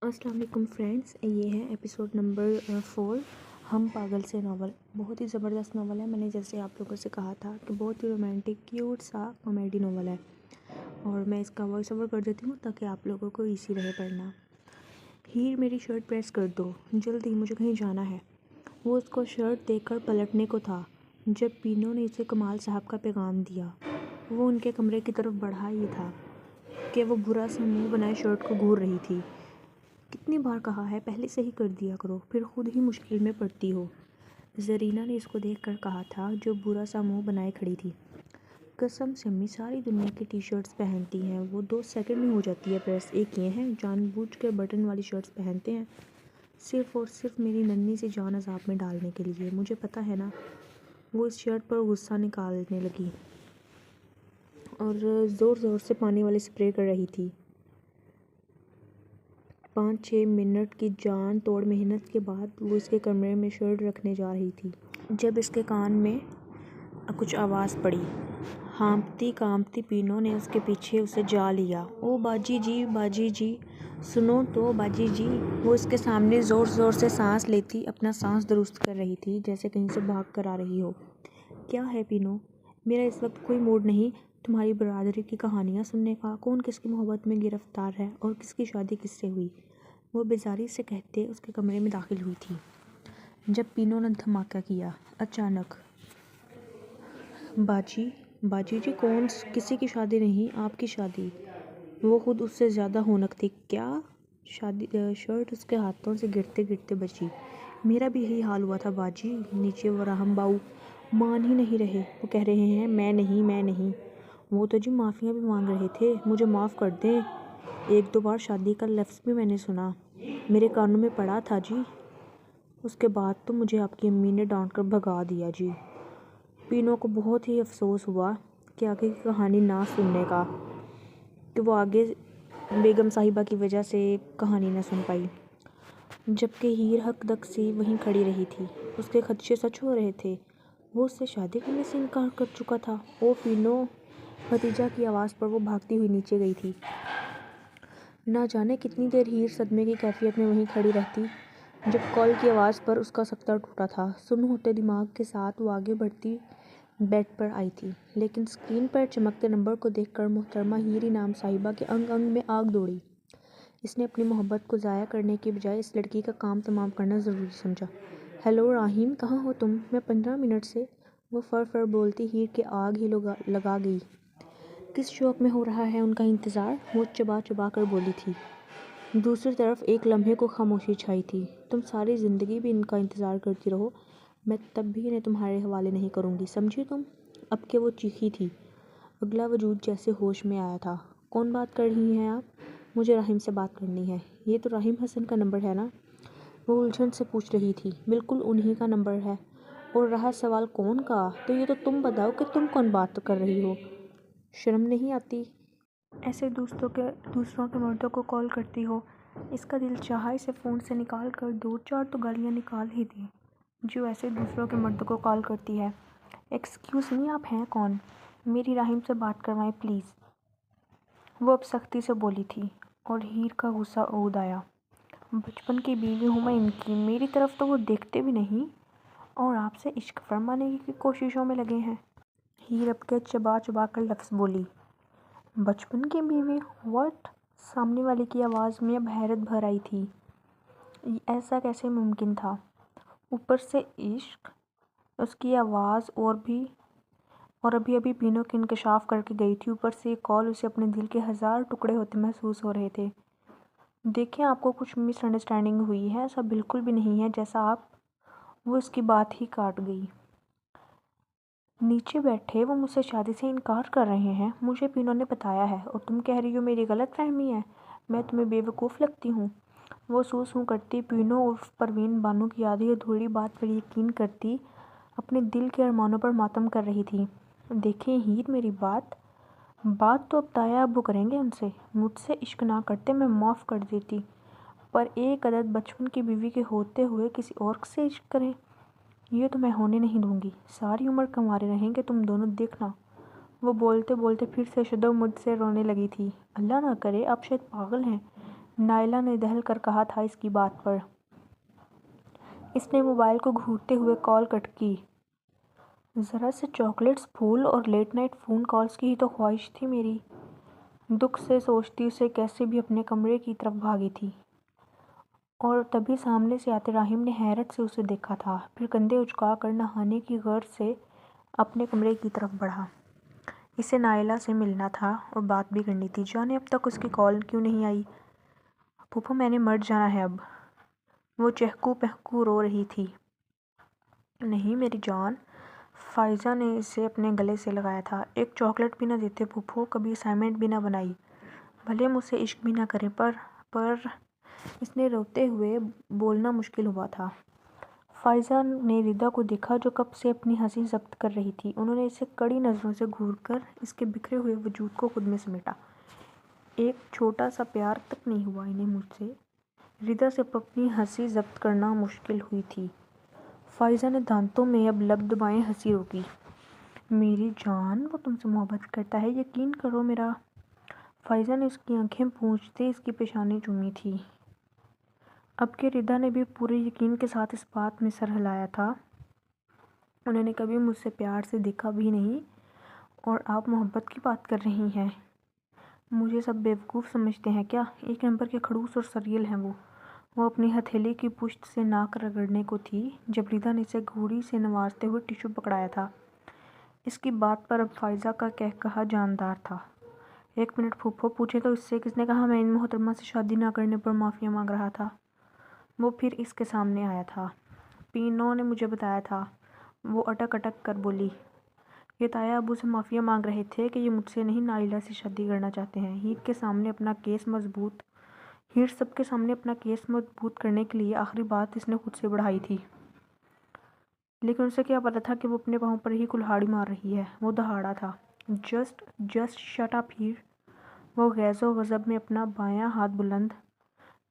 السلام علیکم فرینڈس، یہ ہے ایپیسوڈ نمبر 4 ہم پاگل سے ناول۔ بہت ہی زبردست ناول ہے۔ میں نے جیسے آپ لوگوں سے کہا تھا کہ بہت ہی رومانٹک کیوٹ سا کامیڈی ناول ہے، اور میں اس کا وائس اوور کر دیتی ہوں تاکہ آپ لوگوں کو ایزی رہے پڑھنا۔ ہیر میری شرٹ پریس کر دو، جلدی، مجھے کہیں جانا ہے۔ وہ اس کو شرٹ دے کر پلٹنے کو تھا جب پینو نے اسے کمال صاحب کا پیغام دیا۔ وہ ان کے کمرے کی طرف بڑھا ہی تھا کہ وہ برا سا منہ بنائے شرٹ کو گھور رہی تھی۔ کتنی بار کہا ہے پہلے سے ہی کر دیا کرو، پھر خود ہی مشکل میں پڑتی ہو، زرینہ نے اس کو دیکھ کر کہا تھا جو برا سا منہ بنائے کھڑی تھی۔ قسم سے امی ساری دنیا کی ٹی شرٹس پہنتی ہیں، وہ 2 سیکنڈ میں ہو جاتی ہے پریس، ایک یہ ہیں جان بوجھ کے بٹن والی شرٹس پہنتے ہیں صرف اور صرف میری ننھی سی جان عذاب میں ڈالنے کے لیے، مجھے پتہ ہے نا۔ وہ اس شرٹ پر غصہ نکالنے لگی اور زور زور سے پانی والی سپرے کر رہی تھی۔ 5-6 منٹ کی جان توڑ محنت کے بعد وہ اس کے کمرے میں شرٹ رکھنے جا رہی تھی جب اس کے کان میں کچھ آواز پڑی۔ ہانپتی کانپتی پینو نے اس کے پیچھے اسے جا لیا۔ او باجی جی، باجی جی، سنو تو باجی جی۔ وہ اس کے سامنے زور زور سے سانس لیتی اپنا سانس درست کر رہی تھی جیسے کہیں سے بھاگ کر آ رہی ہو۔ کیا ہے پینو؟ میرا اس وقت کوئی موڈ نہیں تمہاری برادری کی کہانیاں سننے کا، کون کس کی محبت میں گرفتار ہے اور کس کی شادی کس سے ہوئی، وہ بیزاری سے کہتے اس کے کمرے میں داخل ہوئی تھی جب پینو نے دھماکہ کیا اچانک۔ باجی، باجی جی کون؟ کسی کی شادی نہیں، آپ کی شادی۔ وہ خود اس سے زیادہ ہونک تھی۔ کیا شادی؟ شرٹ اس کے ہاتھوں سے گرتے گرتے بچی۔ میرا بھی یہی حال ہوا تھا باجی۔ نیچے وہ رحم باؤ مان ہی نہیں رہے، وہ کہہ رہے ہیں میں نہیں، میں نہیں۔ وہ تو جی معافیاں بھی مانگ رہے تھے، مجھے معاف کر دیں، 1-2 بار شادی کا لفظ بھی میں نے سنا، میرے کانوں میں پڑا تھا جی۔ اس کے بعد تو مجھے آپ کی امی نے ڈانٹ کر بھگا دیا جی۔ پینو کو بہت ہی افسوس ہوا کہ آگے کی کہانی نہ سننے کا، کہ وہ آگے بیگم صاحبہ کی وجہ سے کہانی نہ سن پائی، جبکہ ہیر حق دق سی وہیں کھڑی رہی تھی۔ اس کے خدشے سچ ہو رہے تھے، وہ اس سے شادی کرنے سے انکار کر چکا تھا۔ او پینو، بھتیجا کی آواز پر وہ بھاگتی ہوئی نیچے گئی تھی۔ نہ جانے کتنی دیر ہیر صدمے کی کیفیت میں وہیں کھڑی رہتی جب کال کی آواز پر اس کا سکتہ ٹوٹا تھا۔ سن ہوتے دماغ کے ساتھ وہ آگے بڑھتی بیڈ پر آئی تھی، لیکن اسکرین پر چمکتے نمبر کو دیکھ کر محترمہ ہیر انعام صاحبہ کے انگ انگ میں آگ دوڑی۔ اس نے اپنی محبت کو ضائع کرنے کی بجائے اس لڑکی کا کام تمام کرنا ضروری سمجھا۔ ہیلو راحیم، کہاں ہو تم؟ میں 15 منٹ سے، وہ فر فر بولتی ہیر کے آگ ہی لگا گئی۔ کس شوق میں ہو رہا ہے ان کا انتظار؟ وہ چبا چبا کر بولی تھی۔ دوسری طرف ایک لمحے کو خاموشی چھائی تھی۔ تم ساری زندگی بھی ان کا انتظار کرتی رہو، میں تب بھی انہیں تمہارے حوالے نہیں کروں گی، سمجھی تم؟ اب کہ وہ چیخی تھی، اگلا وجود جیسے ہوش میں آیا تھا۔ کون بات کر رہی ہیں آپ؟ مجھے راحیم سے بات کرنی ہے۔ یہ تو راحیم حسن کا نمبر ہے نا؟ وہ الجھن سے پوچھ رہی تھی۔ بالکل انہی کا نمبر ہے، اور رہا سوال کون کا، تو یہ تو تم بتاؤ کہ تم کون بات کر رہی ہو؟ شرم نہیں آتی؟ ایسے دوسروں کے مردوں کو کال کرتی ہو؟ اس کا دل چاہا اسے فون سے نکال کر 2-4 تو گالیاں نکال ہی دیں، جو ایسے دوسروں کے مردوں کو کال کرتی ہے۔ ایکسکیوز می، آپ ہیں کون؟ میری راحیم سے بات کروائیں پلیز، وہ اب سختی سے بولی تھی، اور ہیر کا غصہ عود آیا۔ بچپن کی بیوی ہوں میں ان کی، میری طرف تو وہ دیکھتے بھی نہیں، اور آپ سے عشق فرمانے کی کوششوں میں لگے ہیں۔ ہیر اب کے چبا چبا کر لفظ بولی۔ بچپن کی بیوی؟ واٹ؟ سامنے والے کی آواز میں اب حیرت بھر آئی تھی۔ ایسا کیسے ممکن تھا؟ اوپر سے عشق؟ اس کی آواز اور ابھی پینو کے انکشاف کر کے گئی تھی، اوپر سے یہ کال، اسے اپنے دل کے 1000 ٹکڑے ہوتے محسوس ہو رہے تھے۔ دیکھیں آپ کو کچھ مس انڈرسٹینڈنگ ہوئی ہے، ایسا بالکل بھی نہیں ہے جیسا آپ، وہ اس کی بات ہی کاٹ گئی۔ نیچے بیٹھے وہ مجھ سے شادی سے انکار کر رہے ہیں، مجھے پینو نے بتایا ہے، اور تم کہہ رہی ہو میری غلط فہمی ہے، میں تمہیں بے وقوف لگتی ہوں؟ وہ سو کرتی پینو عرف پروین بانو کی آدھی ادھوری بات پر یقین کرتی اپنے دل کے ارمانوں پر ماتم کر رہی تھی۔ دیکھیں ہیر، میری بات تو اب تایا ابو کریں گے، ان سے مجھ سے عشق نہ کرتے میں معاف کر دیتی، پر ایک عدد بچپن کی بیوی کے ہوتے ہوئے کسی اور سے عشق کریں، یہ تو میں ہونے نہیں دوں گی، ساری عمر کنوارے رہیں گے تم دونوں، دیکھنا۔ وہ بولتے بولتے پھر سے شدو مجھ سے رونے لگی تھی۔ اللہ نہ کرے، آپ شاید پاگل ہیں، نائلہ نے دہل کر کہا تھا اس کی بات پر۔ اس نے موبائل کو گھورتے ہوئے کال کٹ کی۔ ذرا سے چاکلیٹس، پھول اور لیٹ نائٹ فون کالز کی ہی تو خواہش تھی میری۔ دکھ سے سوچتی اسے کیسے بھی اپنے کمرے کی طرف بھاگی تھی، اور تبھی سامنے سے آتے راہیم نے حیرت سے اسے دیکھا تھا، پھر کندھے اچکا کر نہانے کی غرض سے اپنے کمرے کی طرف بڑھا۔ اسے نائلہ سے ملنا تھا اور بات بھی کرنی تھی۔ جانے اب تک اس کی کال کیوں نہیں آئی؟ پھوپھو میں نے مر جانا ہے اب، وہ چہکو پہکو رو رہی تھی۔ نہیں میری جان، فائزہ نے اسے اپنے گلے سے لگایا تھا۔ ایک چاکلیٹ بھی نہ دیتے پھوپھو، کبھی اسائنمنٹ بھی نہ بنائی، بھلے مجھ سے عشق بھی نہ کرے، پر اس نے روتے ہوئے بولنا مشکل ہوا تھا۔ فائزہ نے ردا کو دیکھا جو کب سے اپنی ہنسی ضبط کر رہی تھی۔ انہوں نے اسے کڑی نظروں سے گھور کر اس کے بکھرے ہوئے وجود کو خود میں سمیٹا۔ ایک چھوٹا سا پیار تک نہیں ہوا انہیں مجھ سے۔ ردا سے اپنی ہنسی ضبط کرنا مشکل ہوئی تھی۔ فائزہ نے دانتوں میں اب لب دبائے ہنسی روکی۔ میری جان، وہ تم سے محبت کرتا ہے، یقین کرو میرا۔ فائزہ نے اس کی آنکھیں پونچھتے اس کی پیشانی چومی تھی۔ اب کہ ردا نے بھی پورے یقین کے ساتھ اس بات میں سر ہلایا تھا، انہوں نے کبھی مجھ سے پیار سے دیکھا بھی نہیں، اور آپ محبت کی بات کر رہی ہیں؟ مجھے سب بیوقوف سمجھتے ہیں کیا؟ ایک نمبر کے کھڑوس اور سریل ہیں وہ اپنی ہتھیلی کی پشت سے ناک رگڑنے کو تھی جب ردا نے اسے گھوڑی سے نوازتے ہوئے ٹشو پکڑایا تھا۔ اس کی بات پر اب فائزہ کا کہا جاندار تھا۔ ایک منٹ پھوپھو، پوچھے تو اس سے کس نے کہا میں ان محترمہ سے شادی نہ کرنے پر معافی مانگ رہا تھا؟ وہ پھر اس کے سامنے آیا تھا۔ پینو نے مجھے بتایا تھا، وہ اٹک اٹک کر بولی۔ یہ تایا ابو سے معافی مانگ رہے تھے کہ یہ مجھ سے نہیں نائلہ سے شادی کرنا چاہتے ہیں۔ ہیر سب کے سامنے اپنا کیس مضبوط کرنے کے لیے آخری بات اس نے خود سے بڑھائی تھی، لیکن اسے کیا پتا تھا کہ وہ اپنے پاؤں پر ہی کلہاڑی مار رہی ہے۔ وہ دہاڑا تھا، جسٹ شٹ اپ ہیر۔ وہ غیظ و غضب میں اپنا بایاں ہاتھ بلند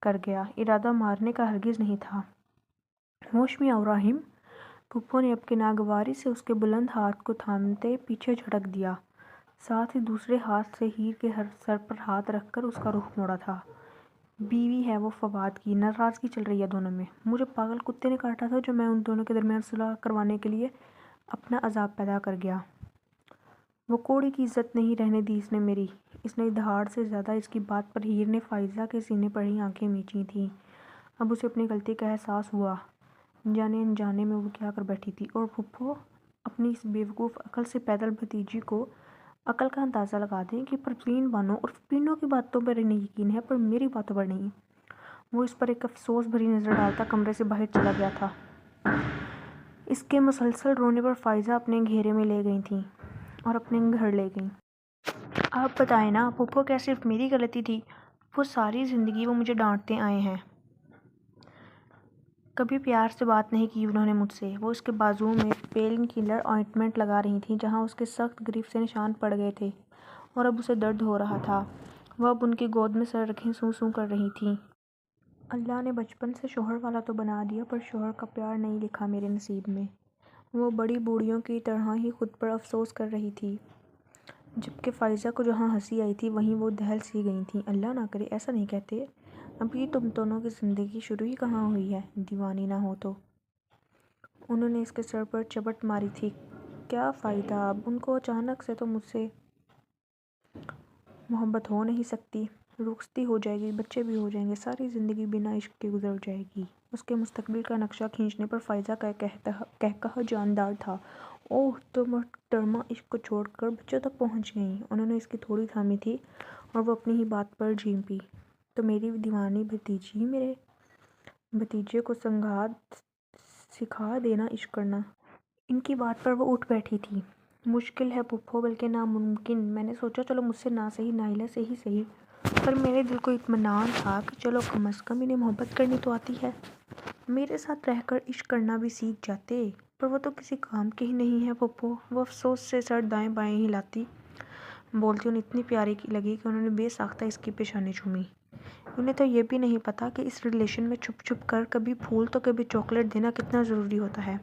کر گیا۔ ارادہ مارنے کا ہرگز نہیں تھا۔ ہوش میں آؤ راہیم، پھوپھو نے اب کے ناگواری سے اس کے بلند ہاتھ کو تھامتے پیچھے جھٹک دیا، ساتھ ہی دوسرے ہاتھ سے ہیر کے سر پر ہاتھ رکھ کر اس کا رخ موڑا تھا۔ بیوی ہے وہ فواد کی، ناراضگی چل رہی ہے دونوں میں۔ مجھے پاگل کتے نے کاٹا تھا جو میں ان دونوں کے درمیان صلح کروانے کے لیے اپنا عذاب پیدا کر گیا۔ وہ کوڑی کی عزت نہیں رہنے دی اس نے میری۔ اس نے دہاڑ سے زیادہ اس کی بات پر ہیر نے فائزہ کے سینے پر ہی آنکھیں میچی تھیں۔ اب اسے اپنی غلطی کا احساس ہوا، جانے انجانے میں وہ کیا کر بیٹھی تھی۔ اور پھوپھو اپنی اس بیوقوف عقل سے پیدل بھتیجی کو عقل کا اندازہ لگا دیں کہ پروین بانو اور پینو کی باتوں پر انہیں یقین ہے پر میری باتوں پر نہیں۔ وہ اس پر ایک افسوس بھری نظر ڈالتا کمرے سے باہر چلا گیا تھا۔ اس کے مسلسل رونے پر فائزہ اپنے گھیرے میں لے گئی تھیں اور اپنے گھر لے گئیں۔ آپ بتائیں نا پھوپھو، کیا صرف میری غلطی تھی؟ وہ ساری زندگی وہ مجھے ڈانٹتے آئے ہیں، کبھی پیار سے بات نہیں کی انہوں نے مجھ سے۔ وہ اس کے بازوؤں میں پین کلر آئنٹمنٹ لگا رہی تھیں جہاں اس کے سخت گرفت سے نشان پڑ گئے تھے، اور اب اسے درد ہو رہا تھا۔ وہ اب ان کی گود میں سر رکھے سوں سوں کر رہی تھیں۔ اللہ نے بچپن سے شوہر والا تو بنا دیا پر شوہر کا پیار نہیں لکھا میرے نصیب میں۔ وہ بڑی بوڑھیوں کی طرح ہی خود پر افسوس کر رہی تھی، جبکہ فائزہ کو جہاں ہنسی آئی تھی وہیں وہ دہل سی گئی تھیں۔ اللہ نہ کرے ایسا نہیں کہتے، ابھی تم دونوں کی زندگی شروع ہی کہاں ہوئی ہے، دیوانی نہ ہو تو۔ انہوں نے اس کے سر پر چپٹ ماری تھی۔ کیا فائدہ، اب ان کو اچانک سے تو مجھ سے محبت ہو نہیں سکتی، رخصتی ہو جائے گی، بچے بھی ہو جائیں گے، ساری زندگی بنا عشق کے گزر جائے گی۔ اس کے مستقبل کا نقشہ کھینچنے پر فائزہ کا کہا جاندار تھا۔ اوہ، تم محترمہ عشق کو چھوڑ کر بچوں تک پہنچ گئیں۔ انہوں نے اس کی تھوڑی تھامی تھی اور وہ اپنی ہی بات پر جھیم پی۔ تو میری دیوانی بھتیجی، میرے بھتیجے کو سکھا دینا عشق کرنا۔ ان کی بات پر وہ اٹھ بیٹھی تھی۔ مشکل ہے پھوپھو، بلکہ ناممکن۔ میں نے سوچا چلو مجھ سے نہ صحیح نائلہ سے ہی صحیح، پر میرے دل کو اطمینان تھا کہ چلو کم از کم انہیں محبت کرنی تو آتی ہے، میرے ساتھ رہ کر عشق کرنا بھی سیکھ جاتے، پر وہ تو کسی کام کے ہی نہیں ہے پھوپھو۔ وہ افسوس سے سر دائیں بائیں ہلاتی بولتی انہیں اتنی پیاری لگی کہ انہوں نے بے ساختہ اس کی پیشانی چومی۔ انہیں تو یہ بھی نہیں پتا کہ اس ریلیشن میں چھپ چھپ کر کبھی پھول تو کبھی چاکلیٹ دینا کتنا ضروری ہوتا ہے۔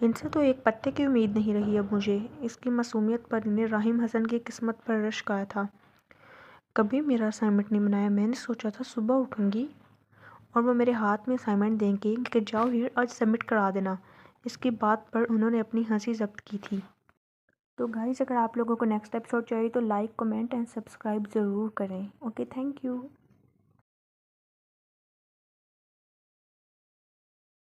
ان سے تو ایک پتے کی امید نہیں رہی اب مجھے۔ اس کی معصومیت پر انہیں راہیم حسن کی قسمت پر رشک آیا تھا کبھی میرا اسائنمنٹ نہیں بنایا، میں نے سوچا تھا صبح اٹھوں گی اور وہ میرے ہاتھ میں اسائنمنٹ دیں گے کہ جاؤ ہیر آج سبمٹ کرا دینا۔ اس کی بات پر انہوں نے اپنی ہنسی ضبط کی تھی۔ تو گائز اگر آپ لوگوں کو نیکسٹ ایپیسوڈ چاہیے تو لائک، کمنٹ اینڈ سبسکرائب ضرور کریں۔ Okay, thank you.